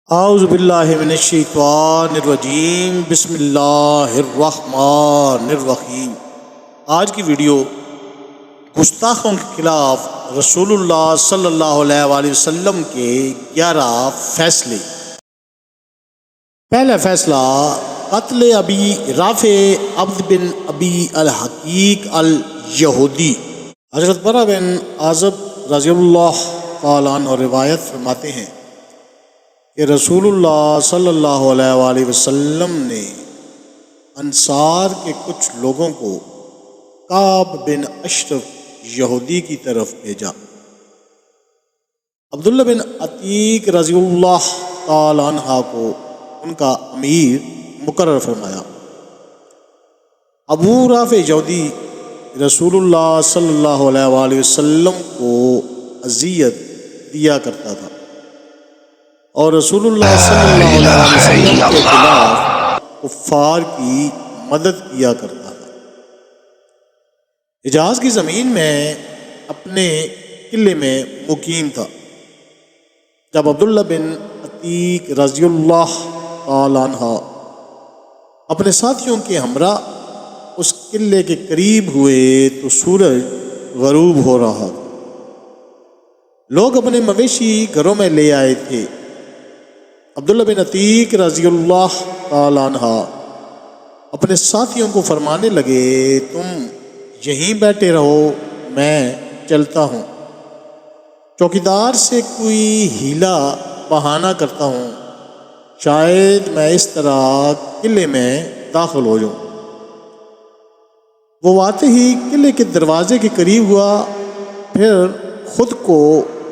اعوذ باللہ من الشیطان الرجیم، بسم اللہ الرحمن الرحیم۔ آج کی ویڈیو گستاخوں کے خلاف رسول اللہ صلی اللہ علیہ وآلہ وسلم کے 11 فیصلے۔ پہلا فیصلہ، قتل ابی رافع عبد بن ابی الحقیق الیہودی۔ حضرت برا بن عازب رضی اللہ تعالیٰ عنہ روایت فرماتے ہیں کہ رسول اللہ صلی اللہ علیہ وآلہ وسلم نے انصار کے کچھ لوگوں کو کعب بن اشرف یہودی کی طرف بھیجا۔ عبداللہ بن عتیق رضی اللہ تعالی عنہ کو ان کا امیر مقرر فرمایا۔ ابو رافع یہودی رسول اللہ صلی اللہ علیہ وآلہ وسلم کو اذیت دیا کرتا تھا اور رسول اللہ صلی اللہ علیہ وسلم کے خلاف کفار کی مدد کیا کرتا تھا۔ حجاز کی زمین میں اپنے قلعے میں مقیم تھا۔ جب عبداللہ بن عتیق رضی اللہ تعالی عنہ اپنے ساتھیوں کے ہمراہ اس قلعے کے قریب ہوئے تو سورج غروب ہو رہا تھا۔ لوگ اپنے مویشی گھروں میں لے آئے تھے۔ عبداللہ بن عتیق رضی اللہ تعالی عنہ اپنے ساتھیوں کو فرمانے لگے، تم یہیں بیٹھے رہو، میں چلتا ہوں، چوکیدار سے کوئی ہیلا بہانہ کرتا ہوں، شاید میں اس طرح قلعے میں داخل ہو جاؤں۔ وہ آتے ہی قلعے کے دروازے کے قریب ہوا، پھر خود کو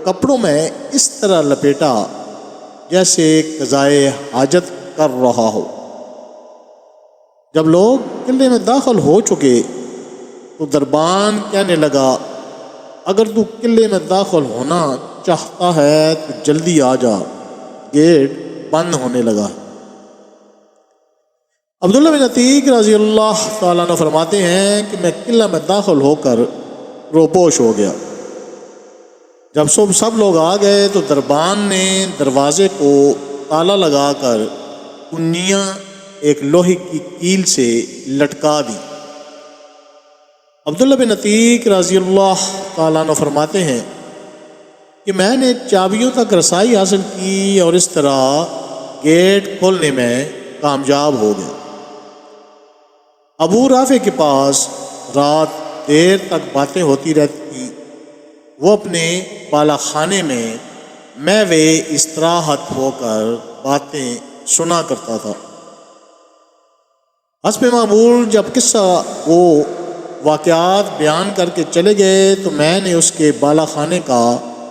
کپڑوں میں اس طرح لپیٹا جیسے قضائے حاجت کر رہا ہو۔ جب لوگ قلعے میں داخل ہو چکے تو دربان کہنے لگا، اگر تو قلعے میں داخل ہونا چاہتا ہے تو جلدی آ جا، گیٹ بند ہونے لگا۔ عبداللہ بن عتیق رضی اللہ تعالیٰ عنہ فرماتے ہیں کہ میں قلعہ میں داخل ہو کر روپوش ہو گیا۔ جب سب لوگ آ گئے تو دربان نے دروازے کو تالا لگا کر کنیاں ایک لوہے کی کیل سے لٹکا دی۔ عبداللہ بن عتیق رضی اللہ تعالیٰ عنہ فرماتے ہیں کہ میں نے چابیوں تک رسائی حاصل کی اور اس طرح گیٹ کھولنے میں کامیاب ہو گیا۔ ابو رافع کے پاس رات دیر تک باتیں ہوتی رہتی، وہ اپنے بالا خانے میں استراحت ہو کر باتیں سنا کرتا تھا۔ حسب معمول جب قصہ وہ واقعات بیان کر کے چلے گئے تو میں نے اس کے بالا خانے کا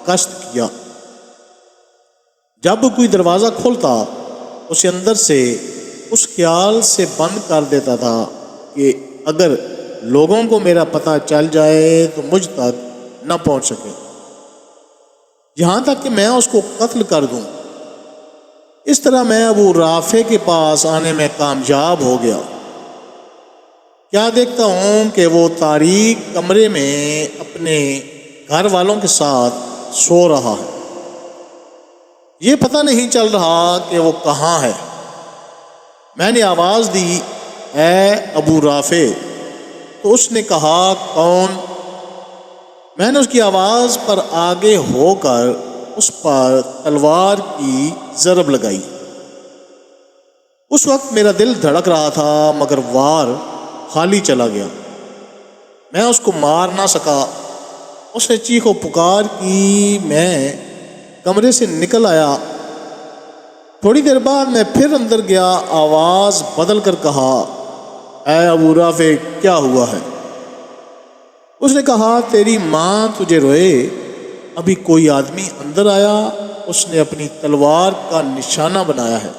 گشت کیا۔ جب کوئی دروازہ کھولتا اسے اندر سے اس خیال سے بند کر دیتا تھا کہ اگر لوگوں کو میرا پتہ چل جائے تو مجھ تک نہ پہنچ سکے، یہاں تک کہ میں اس کو قتل کر دوں۔ اس طرح میں ابو رافع کے پاس آنے میں کامیاب ہو گیا۔ کیا دیکھتا ہوں کہ وہ تاریک کمرے میں اپنے گھر والوں کے ساتھ سو رہا ہے، یہ پتہ نہیں چل رہا کہ وہ کہاں ہے۔ میں نے آواز دی، اے ابو رافع، تو اس نے کہا، کون؟ میں نے اس کی آواز پر آگے ہو کر اس پر تلوار کی ضرب لگائی۔ اس وقت میرا دل دھڑک رہا تھا مگر وار خالی چلا گیا، میں اس کو مار نہ سکا۔ اس نے چیخ و پکار کی، میں کمرے سے نکل آیا۔ تھوڑی دیر بعد میں پھر اندر گیا، آواز بدل کر کہا، اے ابو رافع، کیا ہوا ہے؟ اس نے کہا، تیری ماں تجھے روئے۔ ابھی کوئی آدمی اندر آیا، اس نے اپنی تلوار کا نشانہ بنایا ہے۔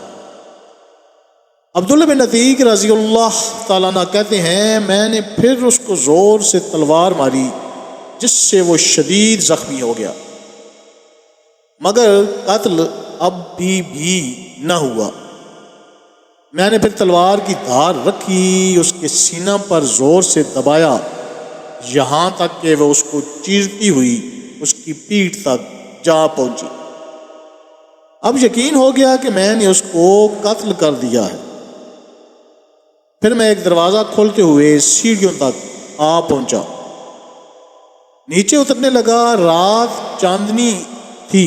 عبداللہ بن عتیق رضی اللہ تعالیٰ عنہ کہتے ہیں، میں نے پھر اس کو زور سے تلوار ماری جس سے وہ شدید زخمی ہو گیا، مگر قتل اب بھی نہ ہوا۔ میں نے پھر تلوار کی دھار رکھی، اس کے سینہ پر زور سے دبایا یہاں تک کہ وہ اس کو چیرتی ہوئی اس کی پیٹھ تک جا پہنچی۔ اب یقین ہو گیا کہ میں نے اس کو قتل کر دیا ہے۔ پھر میں ایک دروازہ کھولتے ہوئے سیڑھیوں تک آ پہنچا، نیچے اترنے لگا، رات چاندنی تھی،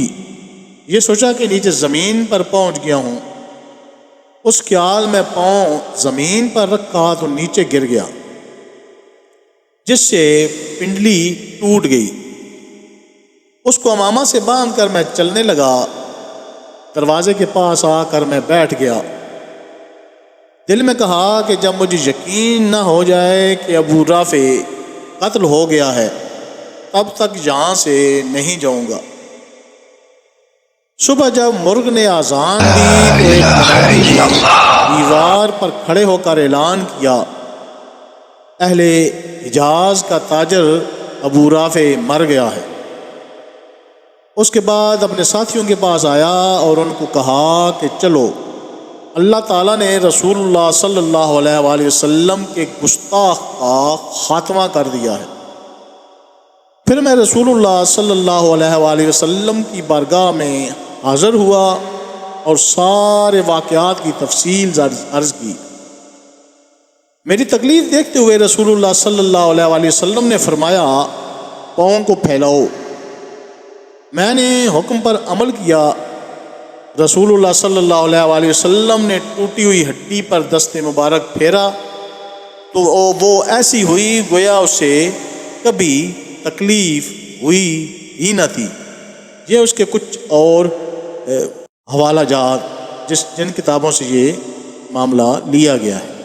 یہ سوچا کہ نیچے زمین پر پہنچ گیا ہوں، اس خیال میں پاؤں زمین پر رکھا تو نیچے گر گیا، جس سے پنڈلی ٹوٹ گئی۔ اس کو امامہ سے باندھ کر میں چلنے لگا، دروازے کے پاس آ کر میں بیٹھ گیا، دل میں کہا کہ جب مجھے یقین نہ ہو جائے کہ ابو رافع قتل ہو گیا ہے تب تک یہاں سے نہیں جاؤں گا۔ صبح جب مرغ نے اذان دی تو ایک منادی نے دیوار پر کھڑے ہو کر اعلان کیا، اہل حجاز کا تاجر ابو رافع مر گیا ہے۔ اس کے بعد اپنے ساتھیوں کے پاس آیا اور ان کو کہا کہ چلو، اللہ تعالیٰ نے رسول اللہ صلی اللہ علیہ وآلہ وسلم کے گستاخ کا خاتمہ کر دیا ہے۔ پھر میں رسول اللہ صلی اللہ علیہ وآلہ وسلم کی بارگاہ میں حاضر ہوا اور سارے واقعات کی تفصیل عرض کی۔ میری تکلیف دیکھتے ہوئے رسول اللہ صلی اللہ علیہ وآلہ وسلم نے فرمایا، پاؤں کو پھیلاؤ۔ میں نے حکم پر عمل کیا۔ رسول اللہ صلی اللہ علیہ وآلہ وسلم نے ٹوٹی ہوئی ہڈی پر دست مبارک پھیرا تو وہ ایسی ہوئی گویا اسے کبھی تکلیف ہوئی ہی نہ تھی۔ یہ اس کے کچھ اور حوالہ جات جن کتابوں سے یہ معاملہ لیا گیا ہے۔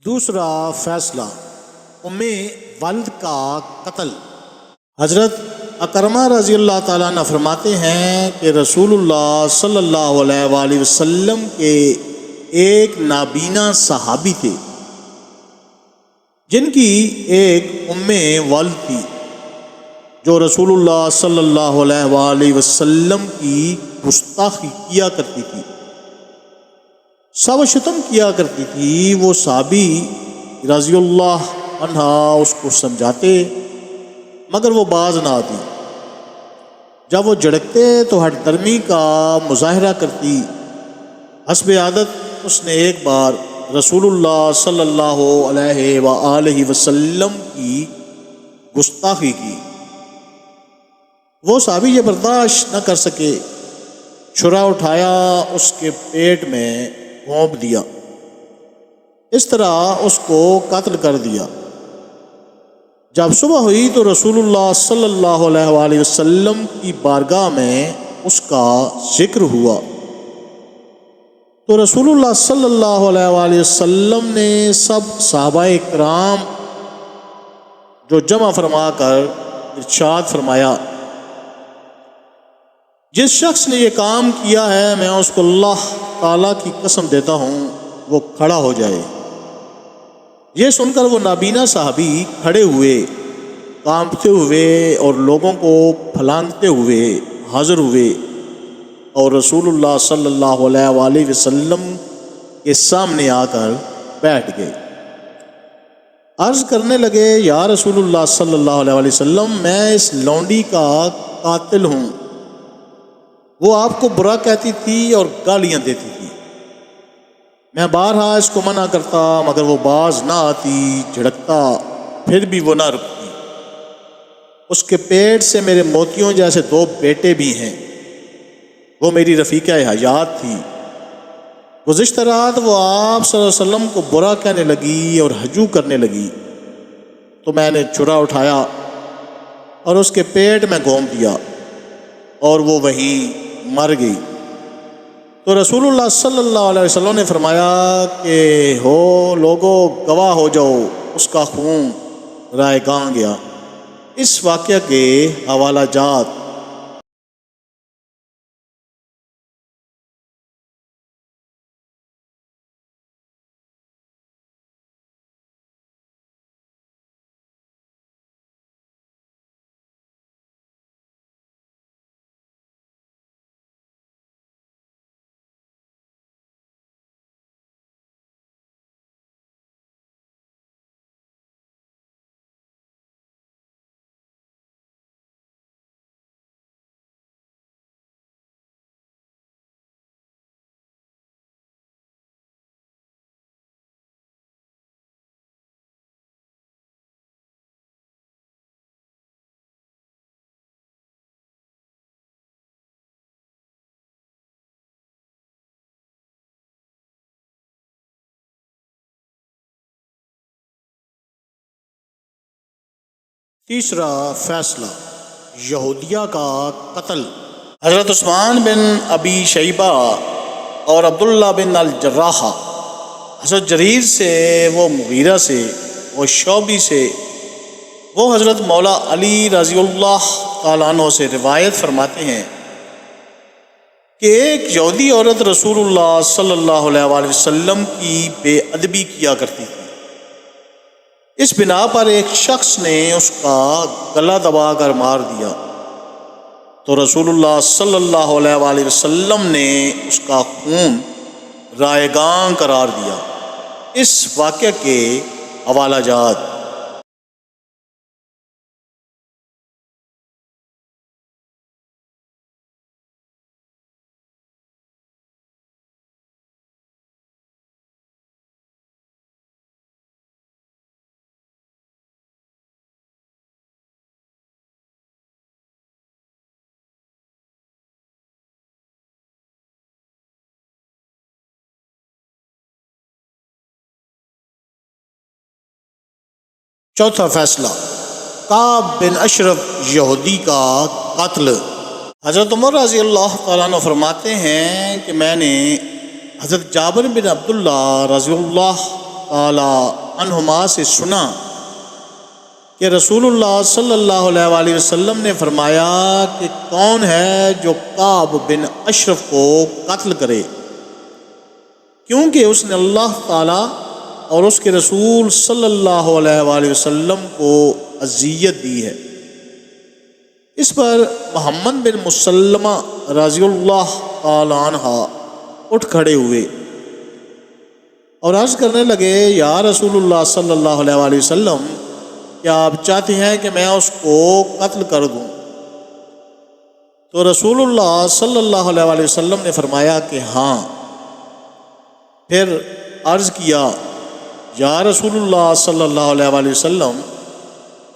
دوسرا فیصلہ، ام ولد کا قتل۔ حضرت اکرمہ رضی اللہ تعالیٰ عنہ فرماتے ہیں کہ رسول اللہ صلی اللہ علیہ وآلہ وسلم کے ایک نابینا صحابی تھے جن کی ایک ام ولد تھی جو رسول اللہ صلی اللہ علیہ وآلہ وسلم کی گستاخی کیا کرتی تھی، سب و شتم کیا کرتی تھی۔ وہ صحابی رضی اللہ عنہ اس کو سمجھاتے مگر وہ باز نہ آتی، جب وہ جھڑکتے تو ہٹ درمی کا مظاہرہ کرتی۔ حسب عادت اس نے ایک بار رسول اللہ صلی اللہ علیہ وآلہ وسلم کی گستاخی کی۔ وہ صحابی یہ برداشت نہ کر سکے، چھرا اٹھایا، اس کے پیٹ میں گھونپ دیا، اس طرح اس کو قتل کر دیا۔ جب صبح ہوئی تو رسول اللہ صلی اللہ علیہ وآلہ وسلم کی بارگاہ میں اس کا ذکر ہوا تو رسول اللہ صلی اللہ علیہ وآلہ وسلم نے سب صحابہ کرام جو جمع فرما کر ارشاد فرمایا، جس شخص نے یہ کام کیا ہے میں اس کو اللہ تعالیٰ کی قسم دیتا ہوں وہ کھڑا ہو جائے۔ یہ سن کر وہ نابینا صحابی کھڑے ہوئے، کانپتے ہوئے اور لوگوں کو پھلانگتے ہوئے حاضر ہوئے اور رسول اللہ صلی اللہ علیہ وآلہ وسلم کے سامنے آ کر بیٹھ گئے۔ عرض کرنے لگے، یا رسول اللہ صلی اللہ علیہ وآلہ وسلم، میں اس لونڈی کا قاتل ہوں، وہ آپ کو برا کہتی تھی اور گالیاں دیتی تھی، میں بارہا اس کو منع کرتا مگر وہ باز نہ آتی، جھڑکتا پھر بھی وہ نہ رکتی۔ اس کے پیٹ سے میرے موتیوں جیسے 2 بیٹے بھی ہیں، وہ میری رفیقہ حیات تھی، گزشتہ رات وہ آپ صلی اللہ علیہ وسلم کو برا کہنے لگی اور ہجو کرنے لگی، تو میں نے چرا اٹھایا اور اس کے پیٹ میں گھونپ دیا اور وہ وہیں مر گئی۔ تو رسول اللہ صلی اللہ علیہ وسلم نے فرمایا کہ ہو لوگو گواہ ہو جاؤ، اس کا خون رائے گاں گیا۔ اس واقعہ کے حوالہ جات: تیسرا فیصلہ، یہودیہ کا قتل۔ حضرت عثمان بن ابی شیبہ اور عبداللہ بن الجراح، حضرت جریر سے، وہ مغیرہ سے، وہ شعبی سے، وہ حضرت مولا علی رضی اللہ تعالیٰ عنہ سے روایت فرماتے ہیں کہ ایک یہودی عورت رسول اللہ صلی اللہ علیہ وآلہ وسلم کی بے ادبی کیا کرتی تھی۔ اس بنا پر ایک شخص نے اس کا گلا دبا کر مار دیا، تو رسول اللہ صلی اللہ علیہ وآلہ وسلم نے اس کا خون رائے گاں قرار دیا۔ اس واقعہ کے حوالہ جات: چوتھا فیصلہ، کعب بن اشرف یہودی کا قتل۔ حضرت عمر رضی اللہ تعالیٰ عنہ فرماتے ہیں کہ میں نے حضرت جابر بن عبداللہ رضی اللہ تعالیٰ عنہما سے سنا کہ رسول اللہ صلی اللہ علیہ وآلہ وسلم نے فرمایا کہ کون ہے جو کعب بن اشرف کو قتل کرے، کیونکہ اس نے اللہ تعالیٰ اور اس کے رسول صلی اللہ علیہ وآلہ وسلم کو اذیت دی ہے۔ اس پر محمد بن مسلمہ رضی اللہ تعالیٰ عنہ اٹھ کھڑے ہوئے اور عرض کرنے لگے، یا رسول اللہ صلی اللہ علیہ وآلہ وسلم، کیا آپ چاہتے ہیں کہ میں اس کو قتل کر دوں؟ تو رسول اللہ صلی اللہ علیہ وآلہ وسلم نے فرمایا کہ ہاں۔ پھر عرض کیا، یا رسول اللہ صلی اللہ علیہ وآلہ وسلم،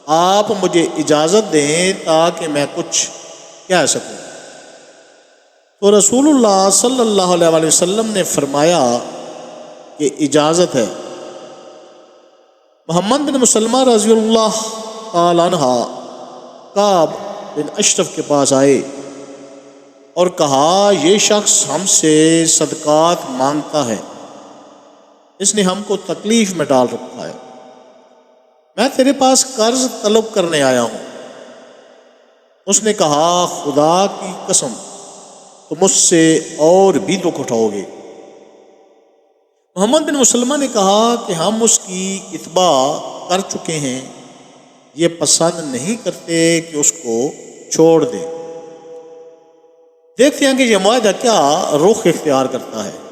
آپ مجھے اجازت دیں تاکہ میں کچھ کہہ سکوں۔ تو رسول اللہ صلی اللہ علیہ وآلہ وسلم نے فرمایا کہ اجازت ہے۔ محمد بن مسلمہ رضی اللہ تعالیٰ عنہ کعب بن اشرف کے پاس آئے اور کہا، یہ شخص ہم سے صدقات مانگتا ہے، اس نے ہم کو تکلیف میں ڈال رکھا ہے، میں تیرے پاس قرض طلب کرنے آیا ہوں۔ اس نے کہا، خدا کی قسم تم مجھ سے اور بھی دکھ اٹھاؤ گے۔ محمد بن مسلمہ نے کہا کہ ہم اس کی اتباع کر چکے ہیں، یہ پسند نہیں کرتے کہ اس کو چھوڑ دیں، دیکھتے ہیں کہ یہ معاہدہ کیا رخ اختیار کرتا ہے۔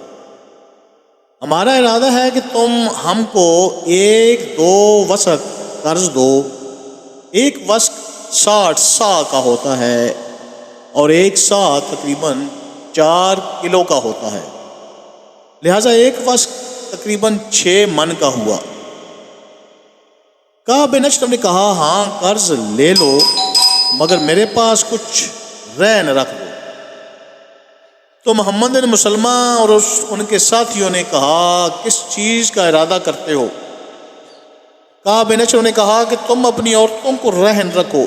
ہمارا ارادہ ہے کہ تم ہم کو 1-2 وسق قرض دو، ایک وسق 60 سا کا ہوتا ہے اور ایک سا تقریباً 4 کلو کا ہوتا ہے، لہٰذا ایک وسق تقریباً 6 من کا ہوا۔ کعب بن اشرف نے کہا، ہاں قرض لے لو، مگر میرے پاس کچھ رہن رکھ دو۔ تو محمد بن مسلمہ اور ان کے ساتھیوں نے کہا کس چیز کا ارادہ کرتے ہو؟ کعب بن عشرف نے کہا کہ تم اپنی عورتوں کو رہن رکھو۔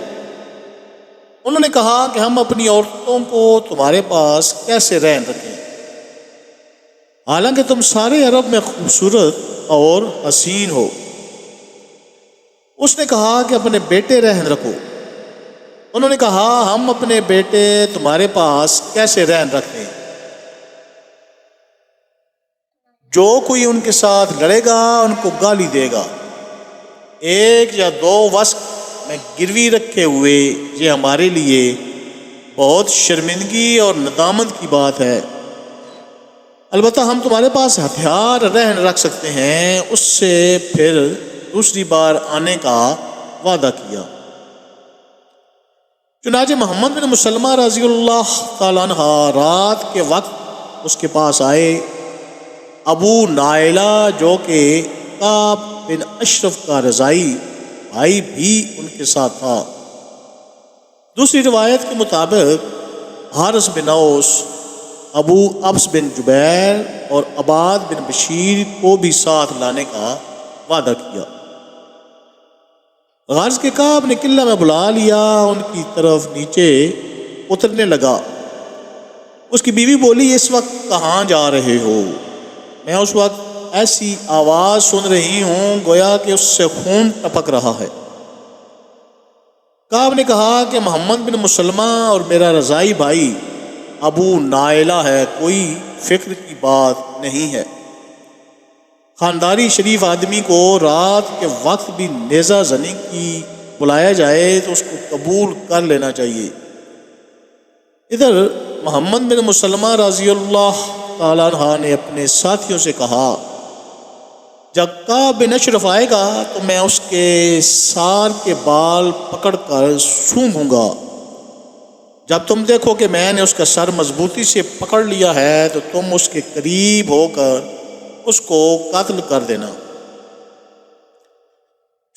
انہوں نے کہا کہ ہم اپنی عورتوں کو تمہارے پاس کیسے رہن رکھیں، حالانکہ تم سارے عرب میں خوبصورت اور حسین ہو؟ اس نے کہا کہ اپنے بیٹے رہن رکھو۔ انہوں نے کہا ہم اپنے بیٹے تمہارے پاس کیسے رہن رکھیں؟ جو کوئی ان کے ساتھ لڑے گا ان کو گالی دے گا، ایک یا دو وسق میں گروی رکھے ہوئے یہ ہمارے لیے بہت شرمندگی اور ندامت کی بات ہے۔ البتہ ہم تمہارے پاس ہتھیار رہن رکھ سکتے ہیں۔ اس سے پھر دوسری بار آنے کا وعدہ کیا۔ چنانچہ محمد بن مسلمہ رضی اللہ تعالیٰ عنہ رات کے وقت اس کے پاس آئے۔ ابو نائلہ جو کہ کعب بن اشرف کا رضائی بھائی بھی ان کے ساتھ تھا۔ دوسری روایت کے مطابق حارث بن اوس، ابو ابس بن جبیر اور عباد بن بشیر کو بھی ساتھ لانے کا وعدہ کیا۔ غرض کے کعب نے قلعہ میں بلا لیا، ان کی طرف نیچے اترنے لگا۔ اس کی بیوی بولی اس وقت کہاں جا رہے ہو؟ میں اس وقت ایسی آواز سن رہی ہوں گویا کہ اس سے خون ٹپک رہا ہے۔ کعب نے کہا کہ محمد بن مسلمہ اور میرا رضائی بھائی ابو نائلہ ہے، کوئی فکر کی بات نہیں ہے۔ خانداری شریف آدمی کو رات کے وقت بھی نیزہ زنی کی بلایا جائے تو اس کو قبول کر لینا چاہیے۔ ادھر محمد بن مسلمہ رضی اللہ تعالیٰ عنہ نے اپنے ساتھیوں سے کہا جب کعب بن اشرف آئے گا تو میں اس کے سار کے بال پکڑ کر سونگھوں گا۔ جب تم دیکھو کہ میں نے اس کا سر مضبوطی سے پکڑ لیا ہے تو تم اس کے قریب ہو کر اس کو قتل کر دینا۔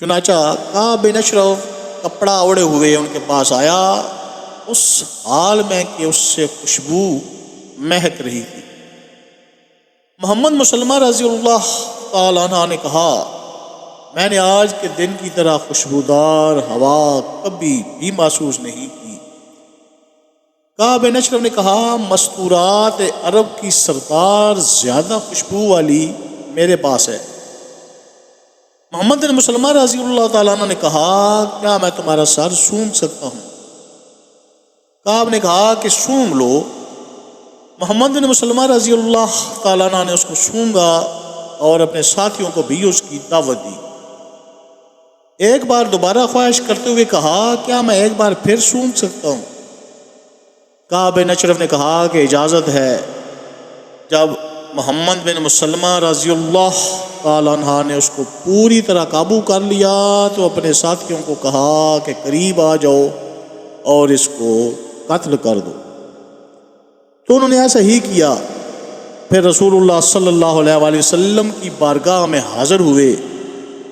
چنانچہ کعب بن اشرف کپڑا اوڑے ہوئے ان کے پاس آیا، اس حال میں کہ اس سے خوشبو مہک رہی تھی۔ محمد مسلمہ رضی اللہ تعالیٰ عنہ نے کہا میں نے آج کے دن کی طرح خوشبودار ہوا کبھی بھی محسوس نہیں کی۔ کعب بن اشرف نے کہا مستورات عرب کی سردار زیادہ خوشبو والی میرے پاس ہے۔ محمد بن مسلمہ رضی اللہ تعالیٰ عنہ نے کہا کیا میں تمہارا سر سونگھ سکتا ہوں؟ کعب نے کہا کہ سونگھ لو۔ محمد بن مسلمہ رضی اللہ تعالیٰ عنہ نے اس کو سونگا اور اپنے ساتھیوں کو بھی اس کی دعوت دی۔ ایک بار دوبارہ خواہش کرتے ہوئے کہا کیا میں ایک بار پھر سونگ سکتا ہوں؟ کعب بن اشرف نے کہا کہ اجازت ہے۔ جب محمد بن مسلمہ رضی اللہ تعالیٰ عنہ نے اس کو پوری طرح قابو کر لیا تو اپنے ساتھیوں کو کہا کہ قریب آ جاؤ اور اس کو قتل کر دو۔ تو انہوں نے ایسا ہی کیا۔ پھر رسول اللہ صلی اللہ علیہ وآلہ وسلم کی بارگاہ میں حاضر ہوئے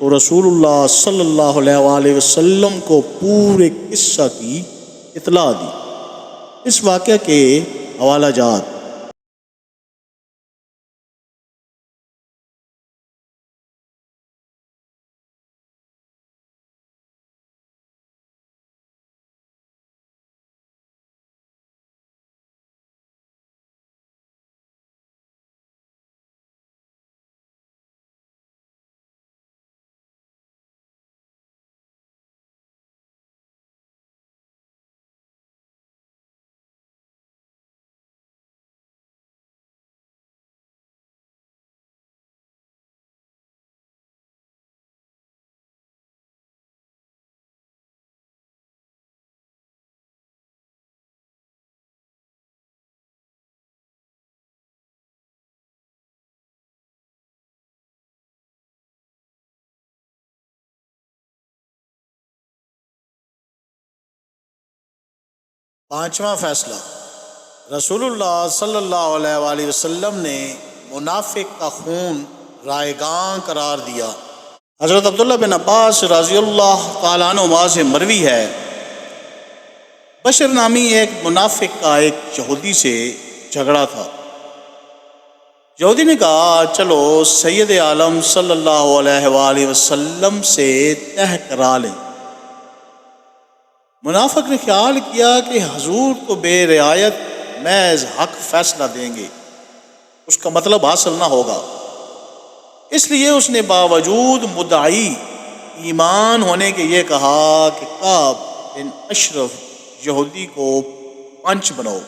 تو رسول اللہ صلی اللہ علیہ وآلہ وسلم کو پورے قصہ کی اطلاع دی۔ اس واقعہ کے حوالہ جات پانچواں فیصلہ، رسول اللہ صلی اللہ علیہ وآلہ وسلم نے منافق کا خون رائگاں قرار دیا۔ حضرت عبداللہ بن عباس رضی اللہ تعالیٰ عنہ سے مروی ہے، بشر نامی ایک منافق کا ایک یہودی سے جھگڑا تھا۔ یہودی نے کہا چلو سید عالم صلی اللہ علیہ وآلہ وسلم سے طے کرا لیں۔ منافق نے خیال کیا کہ حضور تو بے رعایت محض حق فیصلہ دیں گے، اس کا مطلب حاصل نہ ہوگا، اس لیے اس نے باوجود مدعی ایمان ہونے کے یہ کہا کہ کعب بن اشرف یہودی کو پنچ بناؤ۔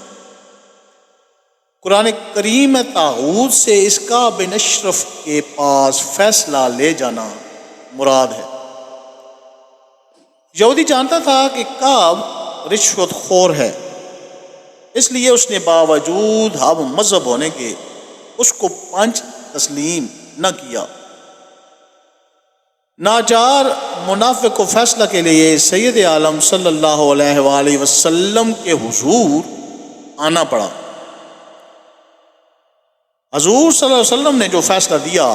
قرآن کریم میں طاغوت سے اس کعب بن اشرف کے پاس فیصلہ لے جانا مراد ہے۔ یہودی جانتا تھا کہ کعب رشوت خور ہے، اس لیے اس نے باوجود ہم مذہب ہونے کے اس کو پنچ تسلیم نہ کیا۔ ناچار منافق کو فیصلہ کے لیے سید عالم صلی اللہ علیہ وآلہ وسلم کے حضور آنا پڑا۔ حضور صلی اللہ علیہ وسلم نے جو فیصلہ دیا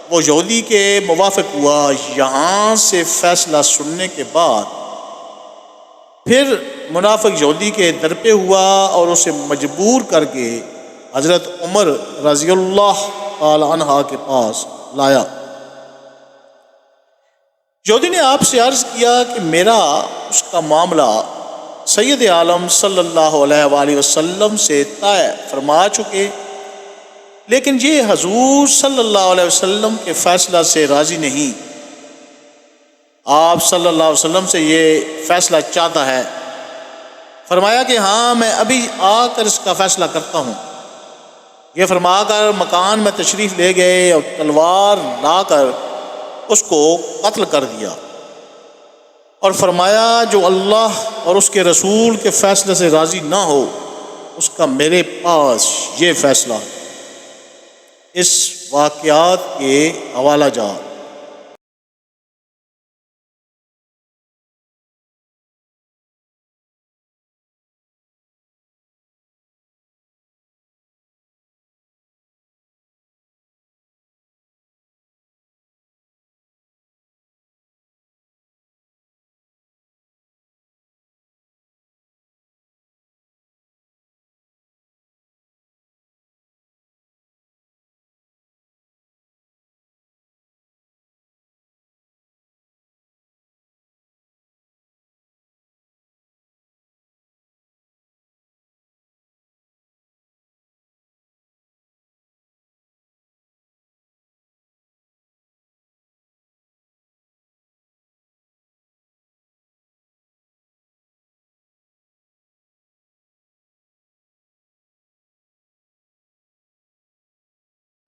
وہ یہودی کے موافق ہوا۔ یہاں سے فیصلہ سننے کے بعد پھر منافق یہودی کے در پہ ہوا اور اسے مجبور کر کے حضرت عمر رضی اللہ تعالی عنہ کے پاس لایا۔ یہودی نے آپ سے عرض کیا کہ میرا اس کا معاملہ سید عالم صلی اللہ علیہ وآلہ وسلم سے طے فرما چکے، لیکن یہ حضور صلی اللہ علیہ وسلم کے فیصلہ سے راضی نہیں، آپ صلی اللہ علیہ وسلم سے یہ فیصلہ چاہتا ہے۔ فرمایا کہ ہاں میں ابھی آ کر اس کا فیصلہ کرتا ہوں۔ یہ فرما کر مکان میں تشریف لے گئے اور تلوار لا کر اس کو قتل کر دیا، اور فرمایا جو اللہ اور اس کے رسول کے فیصلے سے راضی نہ ہو اس کا میرے پاس یہ فیصلہ ہے۔ اس واقعات کے حوالہ جات۔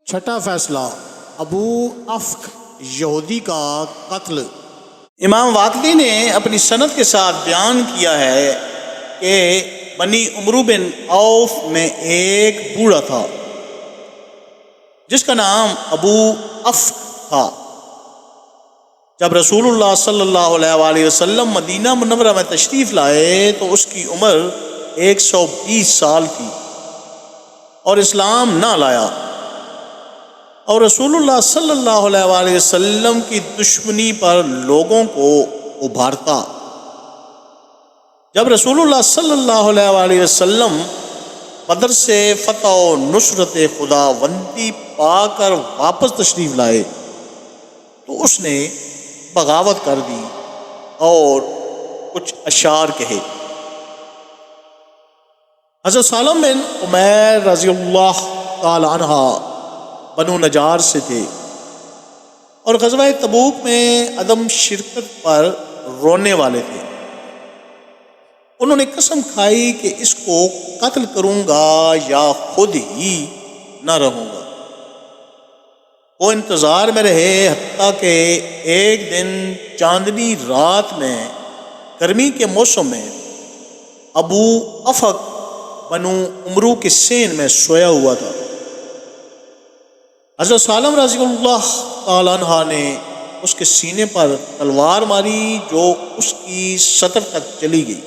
چھٹا فیصلہ، ابو افق یہودی کا قتل۔ امام واقدی نے اپنی سند کے ساتھ بیان کیا ہے کہ بنی عمرو بن عوف میں ایک بوڑھا تھا جس کا نام ابو افق تھا۔ جب رسول اللہ صلی اللہ علیہ وآلہ وسلم مدینہ منورہ میں تشریف لائے تو اس کی عمر 120 سال تھی اور اسلام نہ لایا، اور رسول اللہ صلی اللہ علیہ وآلہ وسلم کی دشمنی پر لوگوں کو ابھارتا۔ جب رسول اللہ صلی اللہ علیہ وآلہ وسلم بدر سے فتح و نصرت خداوندی پا کر واپس تشریف لائے تو اس نے بغاوت کر دی اور کچھ اشعار کہے۔ حضرت سالم بن عمیر رضی اللہ تعالی عنہ بنو نجار سے تھے اور غزوہ تبوک میں عدم شرکت پر رونے والے تھے۔ انہوں نے قسم کھائی کہ اس کو قتل کروں گا یا خود ہی نہ رہوں گا۔ وہ انتظار میں رہے حتیٰ کہ ایک دن چاندنی رات میں گرمی کے موسم میں ابو افق بنو عمرو کے سین میں سویا ہوا تھا۔ حضرت سالم رضی اللہ تعالیٰ عنہ نے اس کے سینے پر تلوار ماری جو اس کی سطر تک چلی گئی۔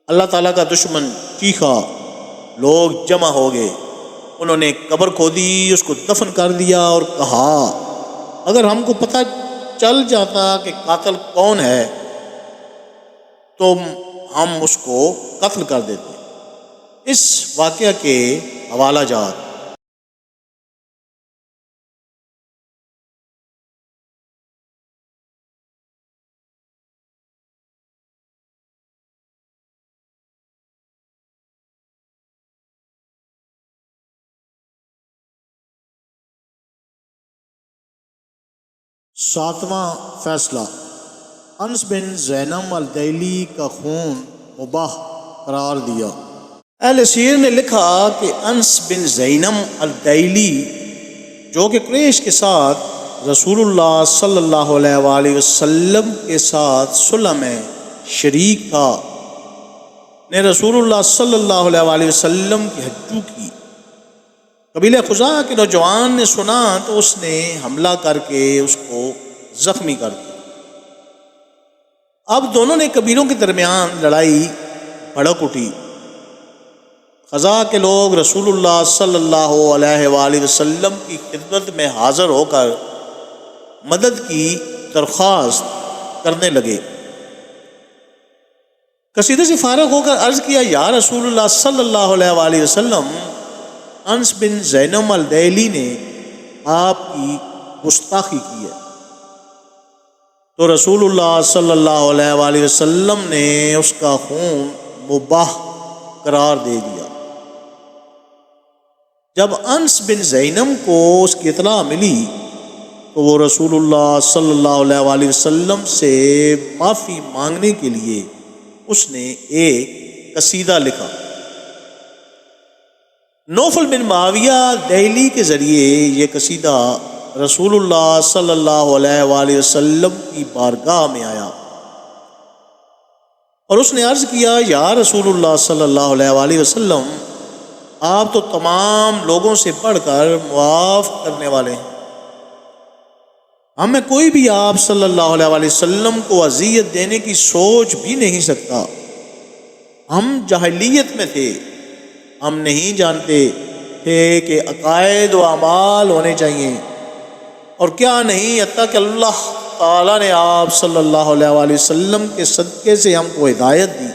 اللہ تعالیٰ کا دشمن چیخا، لوگ جمع ہو گئے، انہوں نے قبر کھودی، اس کو دفن کر دیا اور کہا اگر ہم کو پتہ چل جاتا کہ قاتل کون ہے تو ہم اس کو قتل کر دیتے۔ اس واقعہ کے حوالہ جات۔ ساتواں فیصلہ، انس بن زینم الدیلی کا خون مباح قرار دیا۔ اہل سیر نے لکھا کہ انس بن زینم الدیلی جو کہ قریش کے ساتھ رسول اللہ صلی اللہ علیہ وآلہ وسلم کے ساتھ صلح میں شریک تھا، نے رسول اللہ صلی اللہ علیہ وآلہ وسلم کی ہجو کی۔ قبیلہ خزاعہ کے نوجوان نے سنا تو اس نے حملہ کر کے اس کو زخمی کر دیا۔ اب دونوں نے قبیلوں کے درمیان لڑائی بھڑک اٹھی۔ خزاعہ کے لوگ رسول اللہ صلی اللہ علیہ وآلہ وسلم کی خدمت میں حاضر ہو کر مدد کی درخواست کرنے لگے۔ قصیدے سے فارغ ہو کر عرض کیا، یا رسول اللہ صلی اللہ علیہ وآلہ وسلم، انس بن زینم الدیلی نے آپ کی گستاخی کی ہے۔ تو رسول اللہ صلی اللہ علیہ وآلہ وسلم نے اس کا خون مباح قرار دے دیا۔ جب انس بن زینم کو اس کی اطلاع ملی تو وہ رسول اللہ صلی اللہ علیہ وآلہ وسلم سے معافی مانگنے کے لیے اس نے ایک قصیدہ لکھا۔ نوفل بن معاویہ دہلی کے ذریعے یہ قصیدہ رسول اللہ صلی اللہ علیہ وآلہ وسلم کی بارگاہ میں آیا اور اس نے عرض کیا، یا رسول اللہ صلی اللہ علیہ وآلہ وسلم، آپ تو تمام لوگوں سے بڑھ کر معاف کرنے والے ہیں، ہم میں کوئی بھی آپ صلی اللہ علیہ وآلہ وسلم کو اذیت دینے کی سوچ بھی نہیں سکتا۔ ہم جاہلیت میں تھے، ہم نہیں جانتے تھے کہ عقائد و اعمال ہونے چاہیے، اور کیا نہیں حتیٰ کہ اللہ تعالیٰ نے آپ صلی اللہ علیہ وآلہ وسلم کے صدقے سے ہم کو ہدایت دی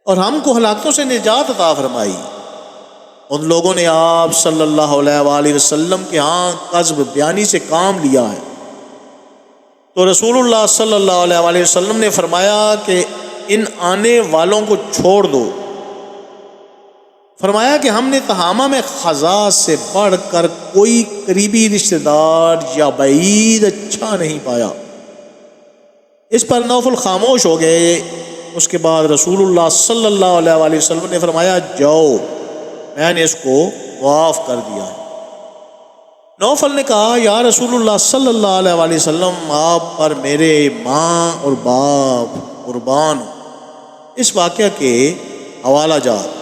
اور ہم کو ہلاکتوں سے نجات عطا فرمائی۔ ان لوگوں نے آپ صلی اللہ علیہ وآلہ وسلم کے ہاں کذب بیانی سے کام لیا ہے۔ تو رسول اللہ صلی اللہ علیہ وآلہ وسلم نے فرمایا کہ ان آنے والوں کو چھوڑ دو۔ فرمایا کہ ہم نے تہامہ میں خزاعہ سے بڑھ کر کوئی قریبی رشتہ دار یا بعید اچھا نہیں پایا۔ اس پر نوفل خاموش ہو گئے۔ اس کے بعد رسول اللہ صلی اللہ علیہ وآلہ وسلم نے فرمایا، جاؤ، میں نے اس کو معاف کر دیا ہے۔ نوفل نے کہا، یا رسول اللہ صلی اللہ علیہ وآلہ وسلم، آپ پر میرے ماں اور باپ قربان ہوں۔ اس واقعہ کے حوالہ جات۔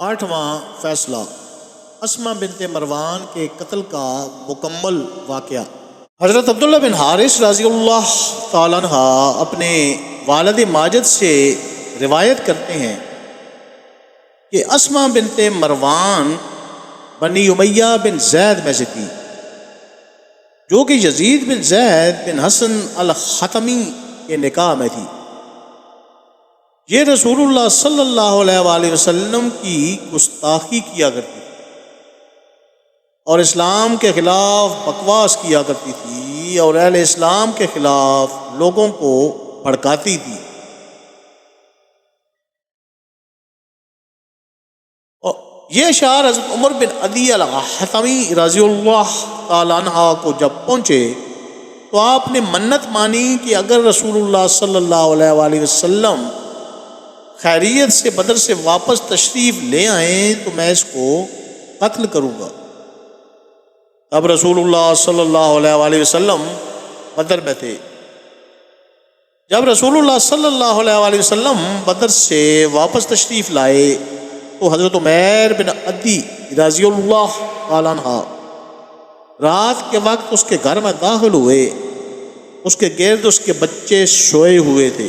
آٹھواں فیصلہ، اسما بنت مروان کے قتل کا مکمل واقعہ۔ حضرت عبداللہ بن حارث رضی اللہ تعالیٰ عنہ اپنے والد ماجد سے روایت کرتے ہیں کہ اسما بنت مروان بنی امیہ بن زید میں سے تھی، جو کہ یزید بن زید بن حسن الخطمی کے نکاح میں تھی۔ یہ رسول اللہ صلی اللہ علیہ وآلہ وسلم کی گستاخی کیا کرتی تھی اور اسلام کے خلاف بکواس کیا کرتی تھی اور اہل اسلام کے خلاف لوگوں کو بھڑکاتی تھی۔ اور یہ اشعار حضرت عمر بن عدی الحتمی رضی اللہ تعالیٰ عنہ کو جب پہنچے تو آپ نے منت مانی کہ اگر رسول اللہ صلی اللہ علیہ وآلہ وسلم خیریت سے بدر سے واپس تشریف لے آئیں تو میں اس کو قتل کروں گا۔ اب رسول اللہ صلی اللہ علیہ وآلہ وسلم بدر میں تھے۔ جب رسول اللہ صلی اللہ علیہ وآلہ وسلم بدر سے واپس تشریف لائے تو حضرت عمیر بن عدی رضی اللہ تعالیٰ عنہ رات کے وقت اس کے گھر میں داخل ہوئے. اس کے گرد اس کے بچے سوئے ہوئے تھے.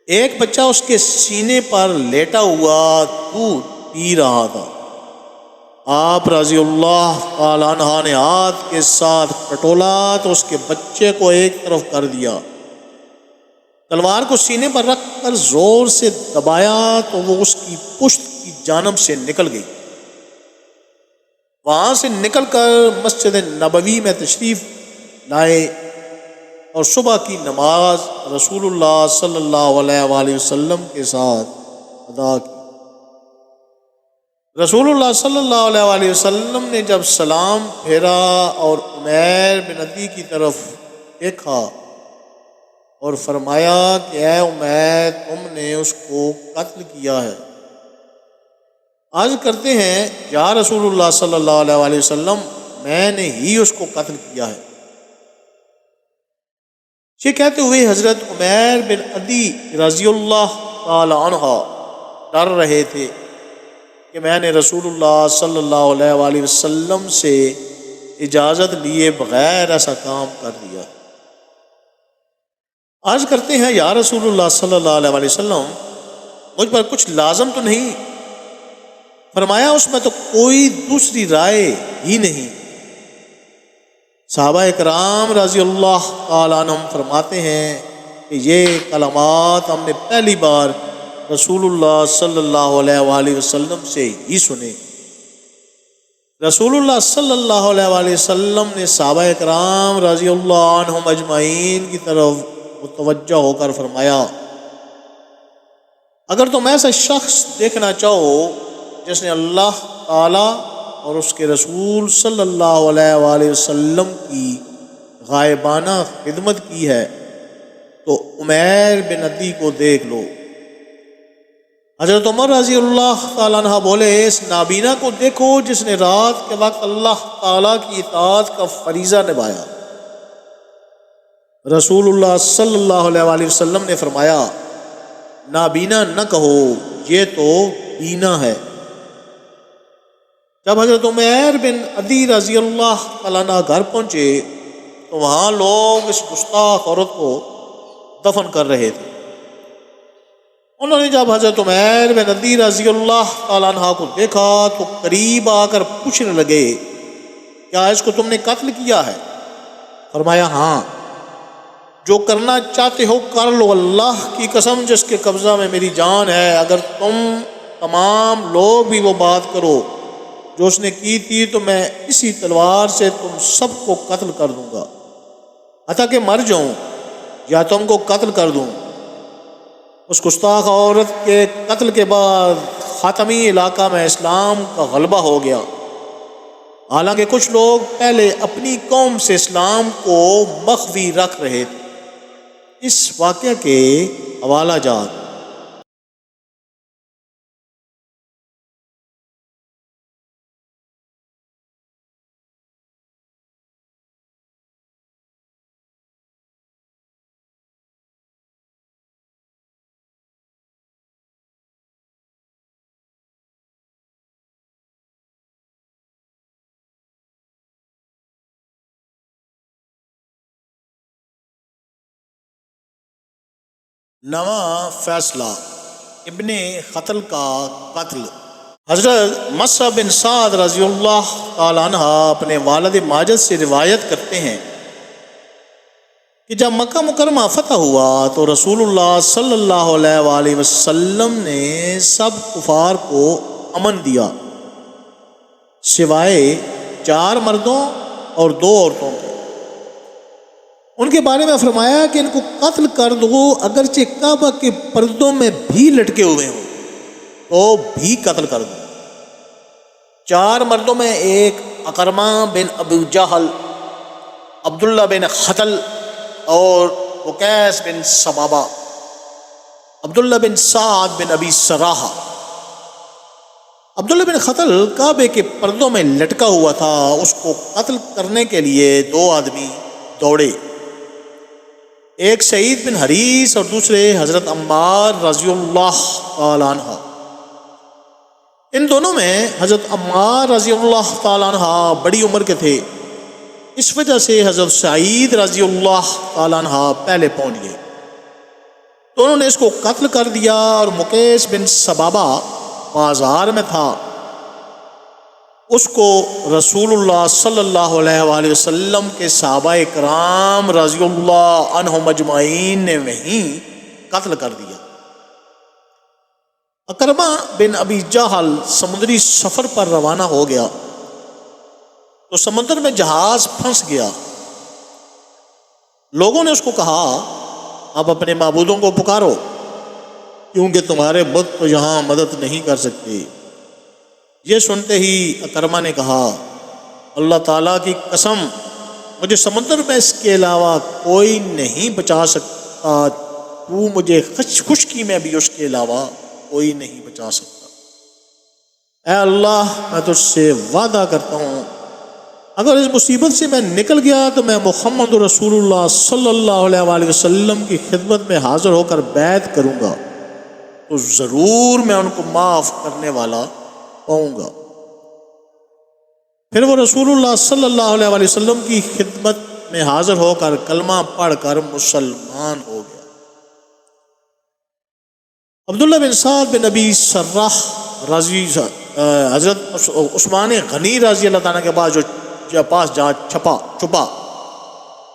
ایک بچہ اس کے سینے پر لیٹا ہوا دودھ پی رہا تھا. آپ رضی اللہ تعالیٰ عنہ نے ہاتھ کے ساتھ ٹٹولا تو اس کے بچے کو ایک طرف کر دیا. تلوار کو سینے پر رکھ کر زور سے دبایا تو وہ اس کی پشت کی جانب سے نکل گئی. وہاں سے نکل کر مسجد نبوی میں تشریف لائے اور صبح کی نماز رسول اللہ صلی اللہ علیہ وآلہ وسلم کے ساتھ ادا کی. رسول اللہ صلی اللہ علیہ وآلہ وسلم نے جب سلام پھیرا اور عمیر بن عدی کی طرف دیکھا اور فرمایا کہ اے عمیر تم نے اس کو قتل کیا ہے. عرض کرتے ہیں یا رسول اللہ صلی اللہ علیہ وآلہ وسلم میں نے ہی اس کو قتل کیا ہے. یہ کہتے ہوئے حضرت عمیر بن عدی رضی اللہ تعالی عنہ ڈر رہے تھے کہ میں نے رسول اللہ صلی اللہ علیہ وآلہ وسلم سے اجازت لیے بغیر ایسا کام کر دیا. عرض کرتے ہیں یا رسول اللہ صلی اللہ علیہ وآلہ وسلم مجھ پر کچھ لازم تو نہیں. فرمایا اس میں تو کوئی دوسری رائے ہی نہیں. صحابہ اکرام رضی اللہ تعالیٰ عنہم فرماتے ہیں کہ یہ کلمات ہم نے پہلی بار رسول اللہ صلی اللہ علیہ وآلہ وسلم سے ہی سنے. رسول اللہ صلی اللہ علیہ وآلہ وسلم نے صحابہ اکرام رضی اللہ عنہم اجمعین کی طرف متوجہ ہو کر فرمایا اگر تم ایسا شخص دیکھنا چاہو جس نے اللہ تعالیٰ اور اس کے رسول صلی اللہ علیہ وآلہ وسلم کی غائبانہ خدمت کی ہے تو عمیر بن عدی کو دیکھ لو. حضرت عمر رضی اللہ تعالیٰ عنہ بولے اس نابینا کو دیکھو جس نے رات کے وقت اللہ تعالیٰ کی اطاعت کا فریضہ نبھایا. رسول اللہ صلی اللہ علیہ وآلہ وسلم نے فرمایا نابینا نہ کہو یہ تو بینا ہے. جب حضرت عمیر بن عدی رضی اللہ تعالیٰ عنہ گھر پہنچے تو وہاں لوگ اس گستاخ عورت کو دفن کر رہے تھے. انہوں نے جب حضرت عمیر بن عدی رضی اللہ تعالیٰ عنہ کو دیکھا تو قریب آ کر پوچھنے لگے کیا اس کو تم نے قتل کیا ہے؟ فرمایا ہاں. جو کرنا چاہتے ہو کر لو، اللہ کی قسم جس کے قبضہ میں میری جان ہے، اگر تم تمام لوگ بھی وہ بات کرو جو اس نے کی تھی تو میں اسی تلوار سے تم سب کو قتل کر دوں گا، حتیٰ کہ مر جاؤں یا تم کو قتل کر دوں. اس گستاخ عورت کے قتل کے بعد خاتمی علاقہ میں اسلام کا غلبہ ہو گیا، حالانکہ کچھ لوگ پہلے اپنی قوم سے اسلام کو مخفی رکھ رہے تھے. اس واقعہ کے حوالہ جات نواں فیصلہ ابن قتل کا قتل. حضرت مصعب بن سعد رضی اللہ تعالیٰ عنہ اپنے والد ماجد سے روایت کرتے ہیں کہ جب مکہ مکرمہ فتح ہوا تو رسول اللہ صلی اللہ علیہ وآلہ وسلم نے سب کفار کو امن دیا سوائے 4 مردوں اور 2 عورتوں کے. ان کے بارے میں فرمایا کہ ان کو قتل کر دو، اگرچہ کعبہ کے پردوں میں بھی لٹکے ہوئے ہوں تو بھی قتل کر دو. 4 مردوں میں ایک اکرمہ بن ابو جہل، عبداللہ بن خطل اور وقیس بن سبابہ. عبداللہ بن سعد بن ابی سراحہ. عبداللہ بن خطل کعبے کے پردوں میں لٹکا ہوا تھا. اس کو قتل کرنے کے لیے 2 آدمی دوڑے، ایک سعید بن حریث اور دوسرے حضرت عمار رضی اللہ تعالیٰ عنہ. ان دونوں میں حضرت عمار رضی اللہ تعالیٰ عنہ بڑی عمر کے تھے، اس وجہ سے حضرت سعید رضی اللہ تعالیٰ عنہ پہلے پہنچ گئے، تو انہوں نے اس کو قتل کر دیا، اور مقیس بن سبابہ بازار میں تھا، اس کو رسول اللہ صلی اللہ علیہ وآلہ وسلم کے صحابہ کرام رضی اللہ عنہم اجمعین نے وہیں قتل کر دیا۔ اکرمہ بن ابی جہل سمندری سفر پر روانہ ہو گیا تو سمندر میں جہاز پھنس گیا۔ لوگوں نے اس کو کہا اب اپنے معبودوں کو پکارو کیونکہ تمہارے بت تو یہاں مدد نہیں کر سکتے۔ یہ سنتے ہی اکرمہ نے کہا اللہ تعالیٰ کی قسم مجھے سمندر میں اس کے علاوہ کوئی نہیں بچا سکتا، تو مجھے خشکی میں بھی اس کے علاوہ کوئی نہیں بچا سکتا۔ اے اللہ میں تجھ سے وعدہ کرتا ہوں اگر اس مصیبت سے میں نکل گیا تو میں محمد رسول اللہ صلی اللہ علیہ وآلہ وسلم کی خدمت میں حاضر ہو کر بیعت کروں گا تو ضرور میں ان کو معاف کرنے والا پاؤں گا۔ پھر وہ رسول اللہ صلی اللہ علیہ وآلہ وسلم کی خدمت میں حاضر ہو کر کلمہ پڑھ کر مسلمان ہو گیا۔ عبداللہ بن سعد بن ابی سرح حضرت عثمان غنی رضی اللہ تعالیٰ کے پاس جا چھپا۔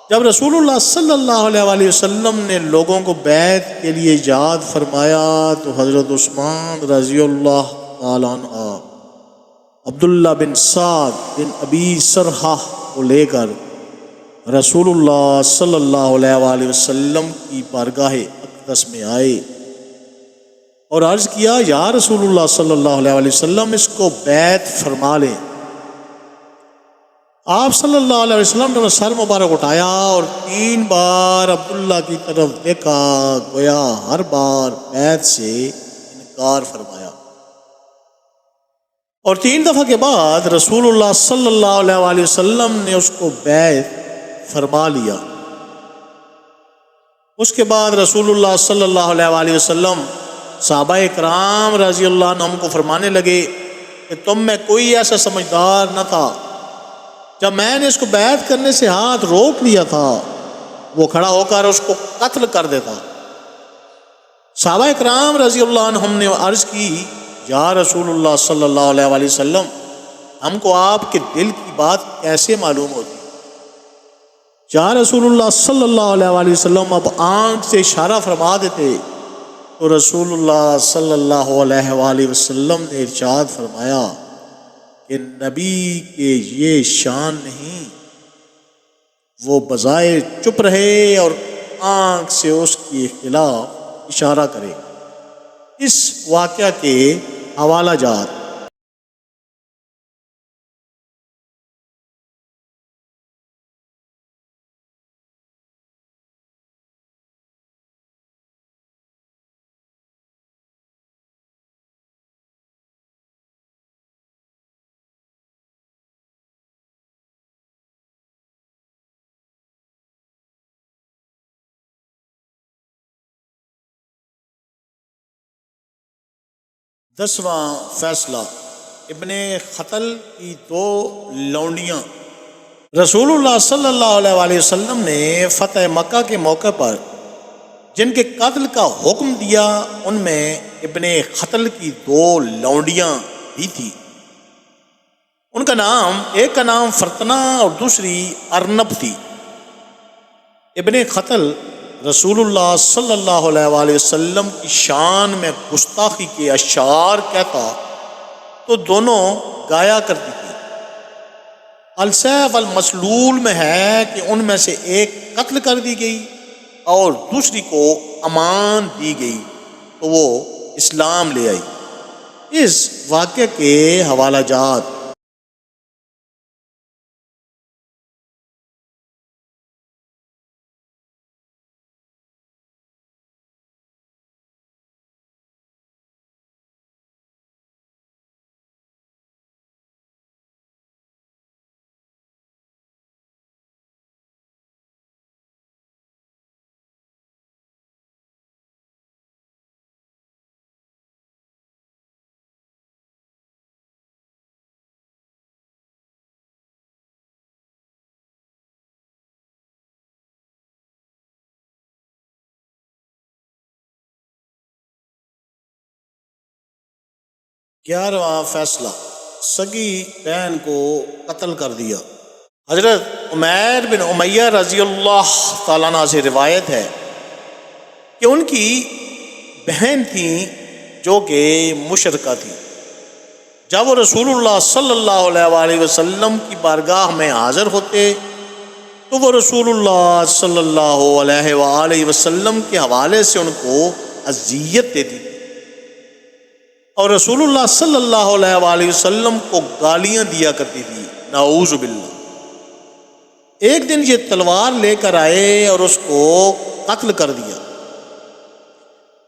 جب رسول اللہ صلی اللہ علیہ وآلہ وسلم نے لوگوں کو بیعت کے لیے یاد فرمایا تو حضرت عثمان رضی اللہ تعالیٰ عنہ عبداللہ بن سعد بن ابی سرحہ کو لے کر رسول اللہ صلی اللہ علیہ وآلہ وسلم کی بارگاہ اقدس میں آئے اور عرض کیا یا رسول اللہ صلی اللہ علیہ وآلہ وسلم اس کو بیعت فرما لیں۔ آپ صلی اللہ علیہ وسلم نے سر مبارک اٹھایا اور 3 بار عبداللہ کی طرف دیکھا، گویا ہر بار بیعت سے انکار فرمایا، اور 3 دفعہ کے بعد رسول اللہ صلی اللہ علیہ وآلہ وسلم نے اس کو بیعت فرما لیا۔ اس کے بعد رسول اللہ صلی اللہ علیہ وآلہ وسلم صحابہ کرام رضی اللہ عنہم کو فرمانے لگے کہ تم میں کوئی ایسا سمجھدار نہ تھا، جب میں نے اس کو بیعت کرنے سے ہاتھ روک لیا تھا وہ کھڑا ہو کر اس کو قتل کر دیتا۔ صحابہ کرام رضی اللہ عنہم نے عرض کی یا رسول اللہ صلی اللہ علیہ وآلہ وسلم ہم کو آپ کے دل کی بات کیسے معلوم ہوتی؟ یا رسول اللہ صلی اللہ علیہ وآلہ وسلم اب آنکھ سے اشارہ فرما دیتے تو رسول اللہ صلی اللہ علیہ وآلہ وسلم نے ارشاد فرمایا کہ نبی کے یہ شان نہیں، وہ بظاہر چپ رہے اور آنکھ سے اس کے خلاف اشارہ کرے۔ اس واقعہ کے حوالہ جات دسواں فیصلہ ابن خطل کی 2 لونڈیاں۔ رسول اللہ صلی اللہ علیہ وآلہ وسلم نے فتح مکہ کے موقع پر جن کے قتل کا حکم دیا ان میں ابن خطل کی 2 لونڈیاں بھی تھیں۔ ان کا نام، ایک کا نام فرتنہ اور دوسری ارنب تھی۔ ابن خطل رسول اللہ صلی اللہ علیہ وآلہ وسلم کی شان میں گستاخی کے اشعار کہتا تو دونوں گایا کرتی تھی۔ السیف المسلول میں ہے کہ ان میں سے ایک قتل کر دی گئی اور دوسری کو امان دی گئی تو وہ اسلام لے آئی۔ اس واقعے کے حوالہ جات 11واں فیصلہ، سگی بہن کو قتل کر دیا۔ حضرت عمیر بن امیہ رضی اللہ تعالیٰ عنہ سے روایت ہے کہ ان کی بہن تھیں جو کہ مشرکہ تھی۔ جب وہ رسول اللہ صلی اللہ علیہ وآلہ وسلم کی بارگاہ میں حاضر ہوتے تو وہ رسول اللہ صلی اللہ علیہ وآلہ وسلم کے حوالے سے ان کو اذیت دیتی تھی اور رسول اللہ صلی اللہ علیہ وآلہ وسلم کو گالیاں دیا کرتی تھی، نعوذ باللہ۔ ایک دن یہ تلوار لے کر آئے اور اس کو قتل کر دیا۔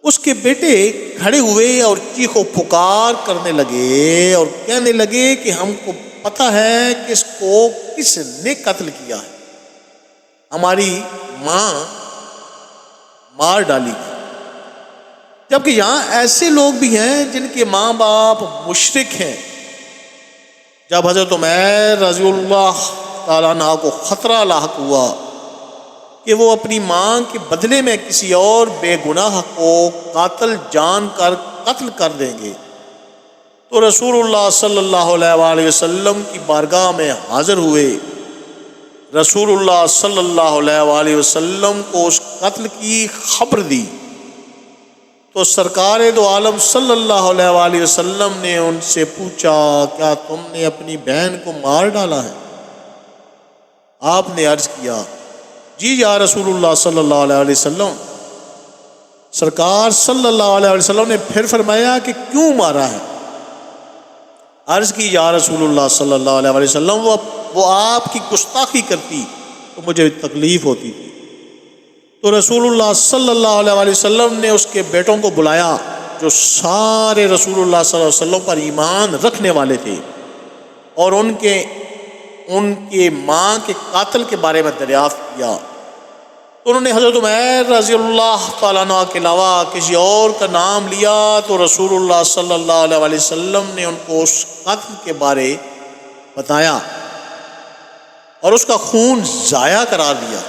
اس کے بیٹے کھڑے ہوئے اور چیخ و پکار کرنے لگے اور کہنے لگے کہ ہم کو پتہ ہے کہ اس کو کس نے قتل کیا ہے، ہماری ماں مار ڈالی گئی۔ جبکہ یہاں ایسے لوگ بھی ہیں جن کے ماں باپ مشرک ہیں۔ جب حضرت عمیر رضی اللہ تعالیٰ عنہ کو خطرہ لاحق ہوا کہ وہ اپنی ماں کے بدلے میں کسی اور بے گناہ کو قاتل جان کر قتل کر دیں گے تو رسول اللہ صلی اللہ علیہ وآلہ وسلم کی بارگاہ میں حاضر ہوئے۔ رسول اللہ صلی اللہ علیہ وآلہ وسلم کو اس قتل کی خبر دی تو سرکار دو عالم صلی اللہ علیہ وآلہ وسلم نے ان سے پوچھا، کیا تم نے اپنی بہن کو مار ڈالا ہے؟ آپ نے عرض کیا، جی یا رسول اللہ صلی اللہ علیہ وسلم۔ سرکار صلی اللہ علیہ وسلم نے پھر فرمایا کہ کیوں مارا ہے؟ عرض کی، یا رسول اللہ صلی اللہ علیہ وسلم، وہ آپ کی گستاخی کرتی تو مجھے تکلیف ہوتی تھی۔ تو رسول اللہ صلی اللہ علیہ وسلم نے اس کے بیٹوں کو بلایا جو سارے رسول اللہ صلی اللہ علیہ وسلم پر ایمان رکھنے والے تھے اور ان کے ماں کے قاتل کے بارے میں دریافت کیا تو انہوں نے حضرت عمیر رضی اللہ تعالیٰ عنہ کے علاوہ کسی اور کا نام لیا تو رسول اللہ صلی اللہ علیہ وسلم نے ان کو اس قتل کے بارے بتایا اور اس کا خون ضائع قرار دیا۔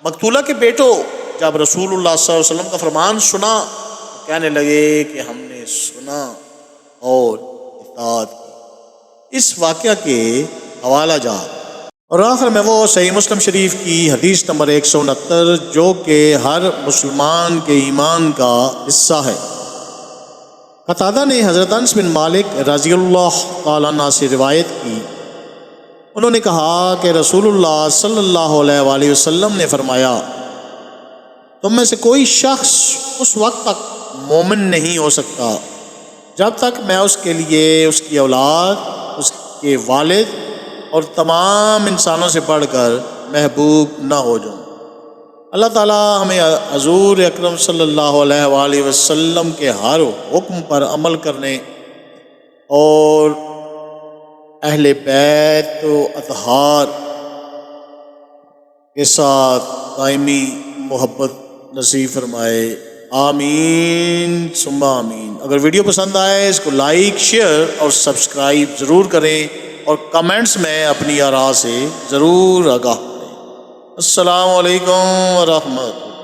مقتولہ کے بیٹوں جب رسول اللہ صلی اللہ علیہ وسلم کا فرمان سنا تو کہنے لگے کہ ہم نے سنا اور اطاعت کی۔ اس واقعہ کے حوالہ جات اور آخر میں وہ صحیح مسلم شریف کی حدیث نمبر 169 جو کہ ہر مسلمان کے ایمان کا حصہ ہے۔ قتادہ نے حضرت انس بن مالک رضی اللہ تعالیٰ عنہ سے روایت کی، انہوں نے کہا کہ رسول اللہ صلی اللہ علیہ وآلہ وسلم نے فرمایا، تم میں سے کوئی شخص اس وقت تک مومن نہیں ہو سکتا جب تک میں اس کے لیے اس کی اولاد، اس کے والد اور تمام انسانوں سے بڑھ کر محبوب نہ ہو جاؤں۔ اللہ تعالیٰ ہمیں حضور اکرم صلی اللہ علیہ وآلہ وسلم کے ہر حکم پر عمل کرنے اور اہل بیت و اطہار کے ساتھ دائمی محبت نصیب فرمائے، آمین ثم آمین۔ اگر ویڈیو پسند آئے اس کو لائک، شیئر اور سبسکرائب ضرور کریں اور کمنٹس میں اپنی آراء سے ضرور آگاہ کریں۔ السلام علیکم ورحمۃ اللہ۔